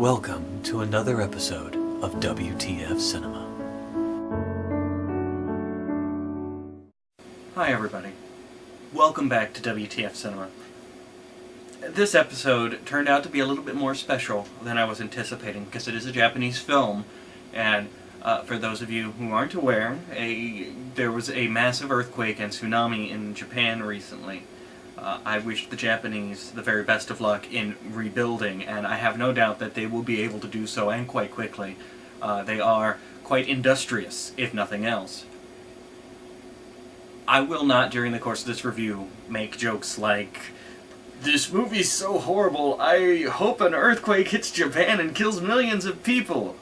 Welcome to another episode of WTF Cinema. Hi everybody. Welcome back to WTF Cinema. This episode turned out to be a little bit more special than I was anticipating because it is a Japanese film, and for those of you who aren't aware, there was a massive earthquake and tsunami in Japan recently. I wish the Japanese the very best of luck in rebuilding, and I have no doubt that they will be able to do so, and quite quickly. They are quite industrious, if nothing else. I will not, during the course of this review, make jokes like, "This movie's so horrible, I hope an earthquake hits Japan and kills millions of people."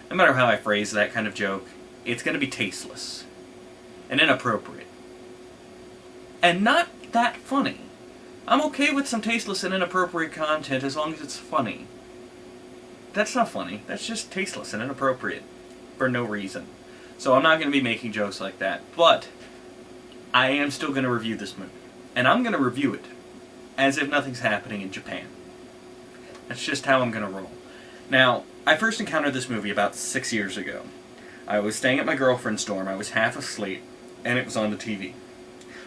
No matter how I phrase that kind of joke, it's going to be tasteless and inappropriate. And not that funny. I'm okay with some tasteless and inappropriate content as long as it's funny. That's not funny. That's just tasteless and inappropriate for no reason. So I'm not going to be making jokes like that. But I am still going to review this movie. And I'm going to review it as if nothing's happening in Japan. That's just how I'm going to roll. Now, I first encountered this movie about 6 years ago. I was staying at my girlfriend's dorm. I was half asleep, and it was on the TV.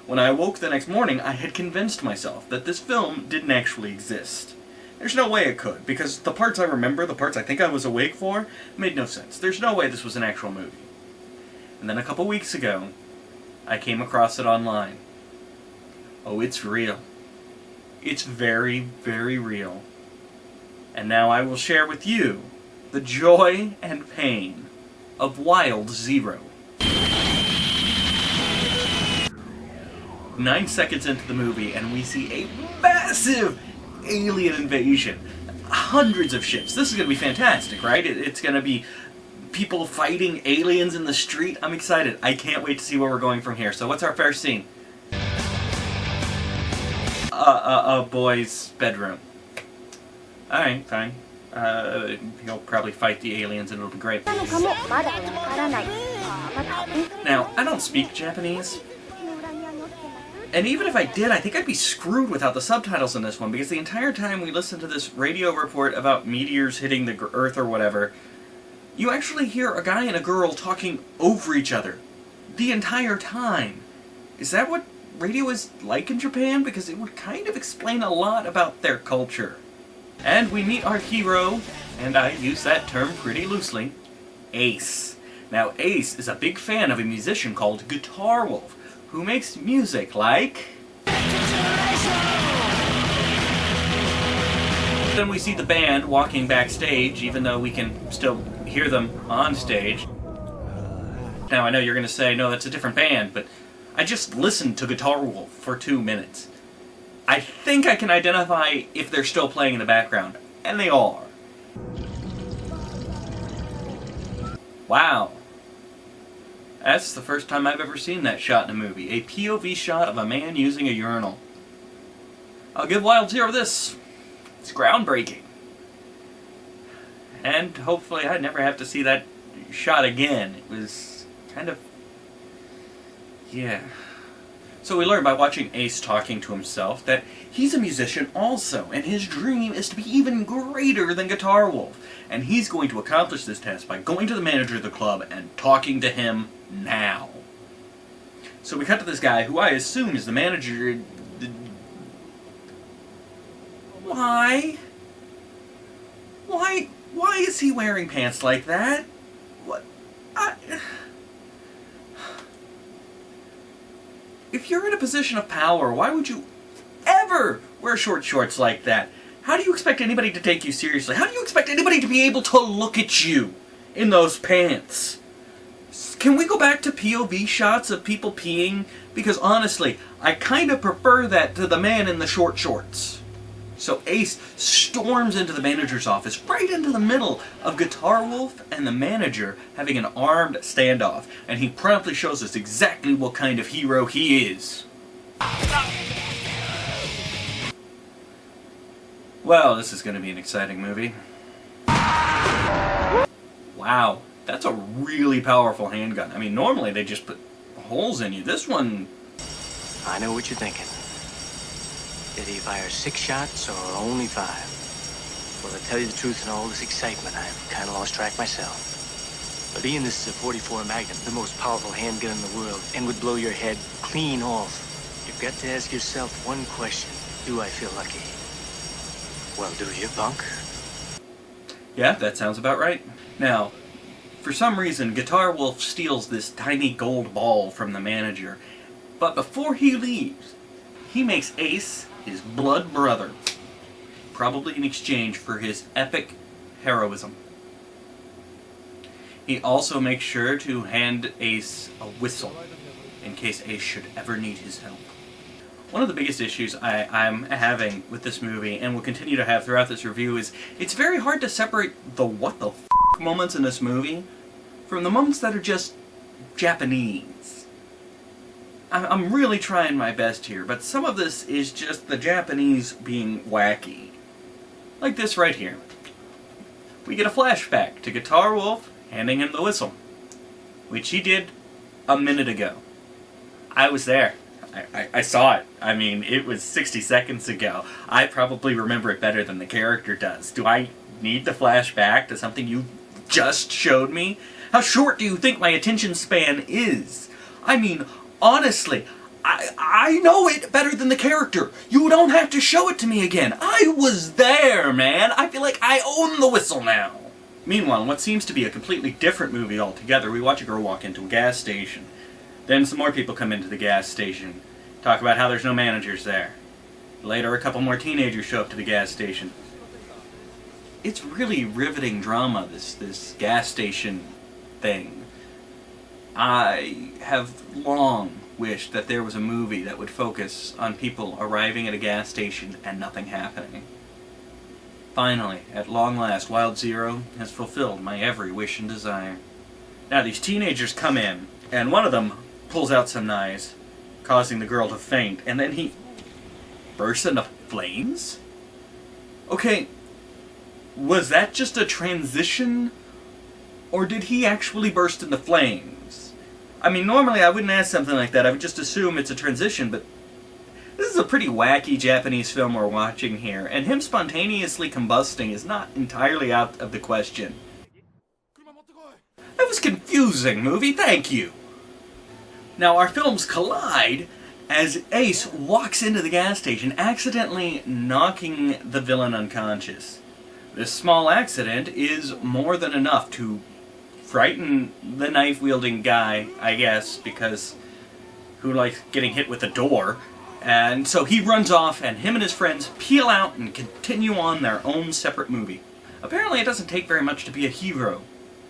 When I awoke the next morning, I had convinced myself that this film didn't actually exist. There's no way it could, because the parts I remember, the parts I think I was awake for, made no sense. There's no way this was an actual movie. And then a couple weeks ago, I came across it online. Oh, it's real. It's very, very real. And now I will share with you the joy and pain of Wild Zero. 9 seconds into the movie, and we see a massive alien invasion. Hundreds of ships. This is going to be fantastic, right? It's going to be people fighting aliens in the street. I'm excited. I can't wait to see where we're going from here. So what's our first scene? A boy's bedroom. Alright, fine. He'll probably fight the aliens and it'll be great. Now, I don't speak Japanese. And even if I did, I think I'd be screwed without the subtitles in this one, because the entire time we listen to this radio report about meteors hitting the Earth or whatever, you actually hear a guy and a girl talking over each other the entire time. Is that what radio is like in Japan? Because it would kind of explain a lot about their culture. And we meet our hero, and I use that term pretty loosely, Ace. Now, Ace is a big fan of a musician called Guitar Wolf, who makes music like... Then we see the band walking backstage, even though we can still hear them on stage. Now, I know you're going to say, no, that's a different band, but I just listened to Guitar Wolf for 2 minutes. I think I can identify if they're still playing in the background, and they are. Wow. That's the first time I've ever seen that shot in a movie. A POV shot of a man using a urinal. I'll give Wild Zero this. It's groundbreaking. And hopefully I never have to see that shot again. It was kind of... yeah. So we learn by watching Ace talking to himself that he's a musician also, and his dream is to be even greater than Guitar Wolf. And he's going to accomplish this task by going to the manager of the club and talking to him now. So we cut to this guy, who I assume is the manager. Why? Why is he wearing pants like that? What? If you're in a position of power, why would you ever wear short shorts like that? How do you expect anybody to take you seriously? How do you expect anybody to be able to look at you in those pants? Can we go back to POV shots of people peeing? Because honestly, I kind of prefer that to the man in the short shorts. So Ace storms into the manager's office, right into the middle of Guitar Wolf and the manager having an armed standoff, and he promptly shows us exactly what kind of hero he is. Well, this is going to be an exciting movie. Wow, that's a really powerful handgun. I mean, normally they just put holes in you. This one... I know what you're thinking. Did he fire 6 shots or only 5? Well, to tell you the truth, in all this excitement, I've kind of lost track myself. But Ian, this is a .44 Magnum, the most powerful handgun in the world, and would blow your head clean off. You've got to ask yourself one question. Do I feel lucky? Well, do you, punk? Yeah, that sounds about right. Now, for some reason, Guitar Wolf steals this tiny gold ball from the manager. But before he leaves, he makes Ace his blood brother. Probably in exchange for his epic heroism. He also makes sure to hand Ace a whistle in case Ace should ever need his help. One of the biggest issues I'm having with this movie, and will continue to have throughout this review, is it's very hard to separate the what the f*** moments in this movie from the moments that are just Japanese. I'm really trying my best here, but some of this is just the Japanese being wacky. Like this right here. We get a flashback to Guitar Wolf handing him the whistle, which he did a minute ago. I was there. I saw it. I mean, it was 60 seconds ago. I probably remember it better than the character does. Do I need to flash back to something you just showed me? How short do you think my attention span is? I mean, honestly, I know it better than the character. You don't have to show it to me again. I was there, man. I feel like I own the whistle now. Meanwhile, in what seems to be a completely different movie altogether, we watch a girl walk into a gas station. Then some more people come into the gas station, talk about how there's no managers there. Later, a couple more teenagers show up to the gas station. It's really riveting drama, this gas station thing. I have long wished that there was a movie that would focus on people arriving at a gas station and nothing happening. Finally, at long last, Wild Zero has fulfilled my every wish and desire. Now these teenagers come in, and one of them pulls out some knives, causing the girl to faint, and then he bursts into flames? Okay, was that just a transition, or did he actually burst into flames? I mean, normally I wouldn't ask something like that. I would just assume it's a transition, but this is a pretty wacky Japanese film we're watching here, and him spontaneously combusting is not entirely out of the question. That was confusing, movie, thank you! Now, our films collide as Ace walks into the gas station, accidentally knocking the villain unconscious. This small accident is more than enough to frighten the knife-wielding guy, I guess, because who likes getting hit with a door? And so he runs off, and him and his friends peel out and continue on their own separate movie. Apparently it doesn't take very much to be a hero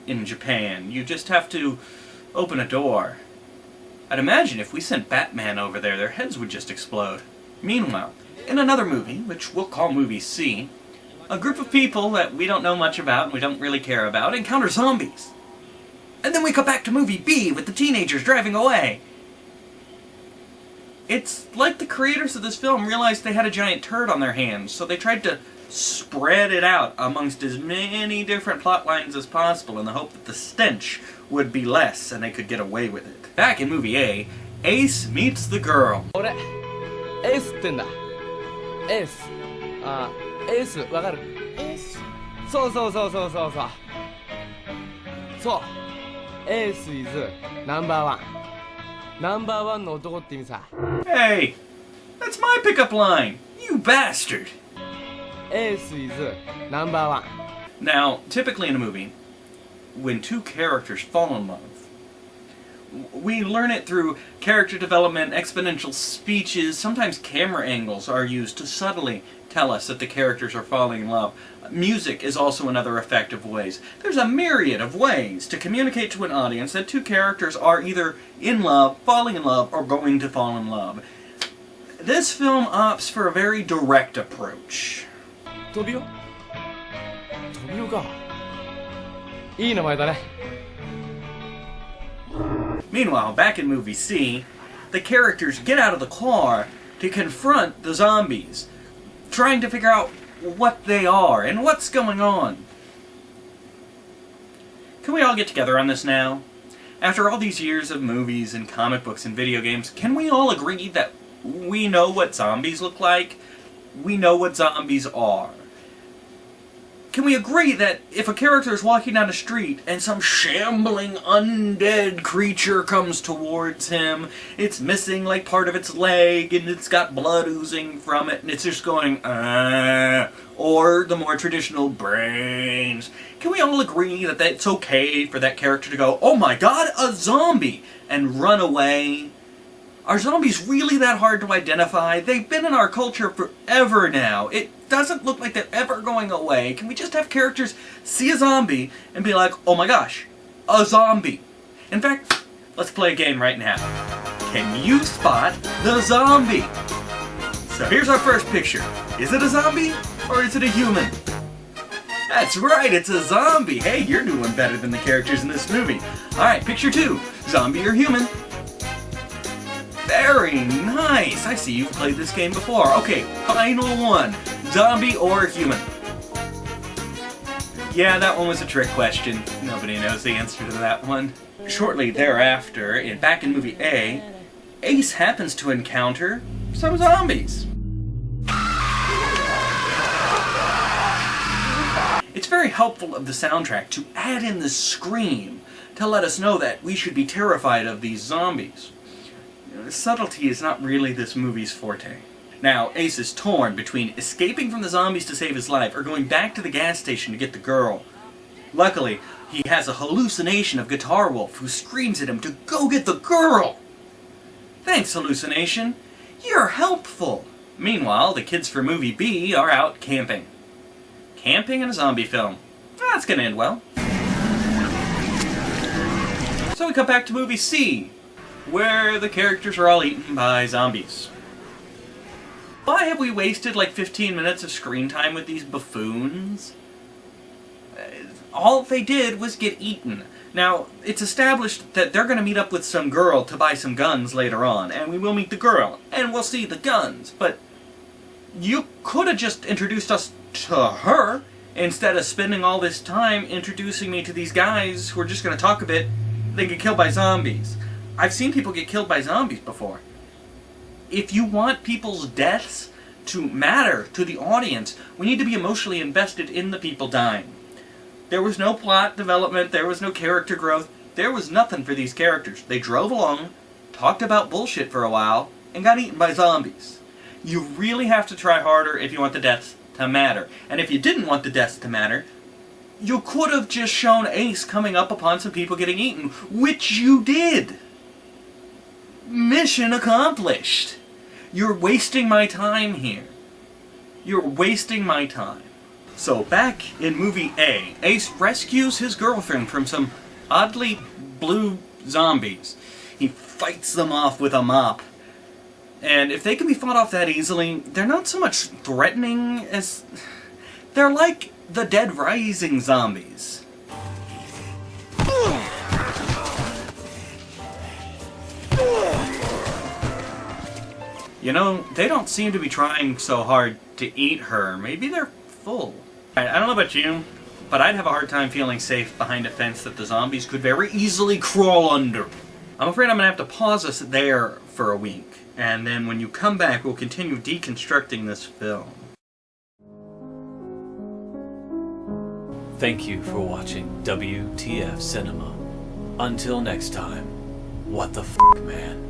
in Japan. You just have to open a door. I'd imagine if we sent Batman over there, their heads would just explode. Meanwhile, in another movie, which we'll call Movie C, a group of people that we don't know much about and we don't really care about encounter zombies. And then we cut back to Movie B with the teenagers driving away. It's like the creators of this film realized they had a giant turd on their hands, so they tried to spread it out amongst as many different plot lines as possible in the hope that the stench would be less and they could get away with it. Back in Movie A, Ace meets the girl. 俺エースってんだエースエースわかるエースそうそうそうそうそうそうそうエース is ナンバーワンナンバーワンの男って意味さ Hey, that's my pickup line, you bastard! エース is ナンバーワン Now, typically in a movie, when two characters fall in love, we learn it through character development, exponential speeches, sometimes camera angles are used to subtly tell us that the characters are falling in love. Music is also another effective ways. There's a myriad of ways to communicate to an audience that two characters are either in love, falling in love, or going to fall in love. This film opts for a very direct approach. トビオトビオかいい名前だね Meanwhile, back in Movie C, the characters get out of the car to confront the zombies, trying to figure out what they are and what's going on. Can we all get together on this now? After all these years of movies and comic books and video games, can we all agree that we know what zombies look like? We know what zombies are. can we agree that if a character is walking down the street and some shambling undead creature comes towards him, it's missing like part of its leg and it's got blood oozing from it and it's just going, or the more traditional brains, can we all agree that it's okay for that character to go, oh my god, a zombie, and run away? Are zombies really that hard to identify? They've been in our culture forever now. It doesn't look like they're ever going away. Can we just have characters see a zombie and be like, oh my gosh, a zombie? In fact, let's play a game right now. Can you spot the zombie? So here's our first picture. Is it a zombie or is it a human? That's right, it's a zombie. Hey, you're doing better than the characters in this movie. Alright, picture 2. Zombie or human? Very nice! I see you've played this game before. Okay, final one. Zombie or human? Yeah, that one was a trick question. Nobody knows the answer to that one. Shortly thereafter, back in movie A, Ace happens to encounter some zombies. It's very helpful of the soundtrack to add in the scream to let us know that we should be terrified of these zombies. Subtlety is not really this movie's forte. Now, Ace is torn between escaping from the zombies to save his life or going back to the gas station to get the girl. Luckily, he has a hallucination of Guitar Wolf who screams at him to go get the girl! Thanks, hallucination. You're helpful! Meanwhile, the kids from movie B are out camping. Camping in a zombie film. That's gonna end well. So we come back to movie C, where the characters are all eaten by zombies. Why have we wasted like 15 minutes of screen time with these buffoons? All they did was get eaten. Now, it's established that they're going to meet up with some girl to buy some guns later on, and we will meet the girl, and we'll see the guns, but you could have just introduced us to her instead of spending all this time introducing me to these guys who are just going to talk a bit, they get killed by zombies. I've seen people get killed by zombies before. If you want people's deaths to matter to the audience, we need to be emotionally invested in the people dying. There was no plot development, there was no character growth, there was nothing for these characters. They drove along, talked about bullshit for a while, and got eaten by zombies. You really have to try harder if you want the deaths to matter. And if you didn't want the deaths to matter, you could have just shown Ace coming up upon some people getting eaten, which you did. Mission accomplished. You're wasting my time here. You're wasting my time. So back in movie A, Ace rescues his girlfriend from some oddly blue zombies. He fights them off with a mop. And if they can be fought off that easily, they're not so much threatening as... they're like the Dead Rising zombies. You know, they don't seem to be trying so hard to eat her. Maybe they're full. I don't know about you, but I'd have a hard time feeling safe behind a fence that the zombies could very easily crawl under. I'm afraid I'm going to have to pause us there for a week, and then when you come back, we'll continue deconstructing this film. Thank you for watching WTF Cinema. Until next time, what the f***, man?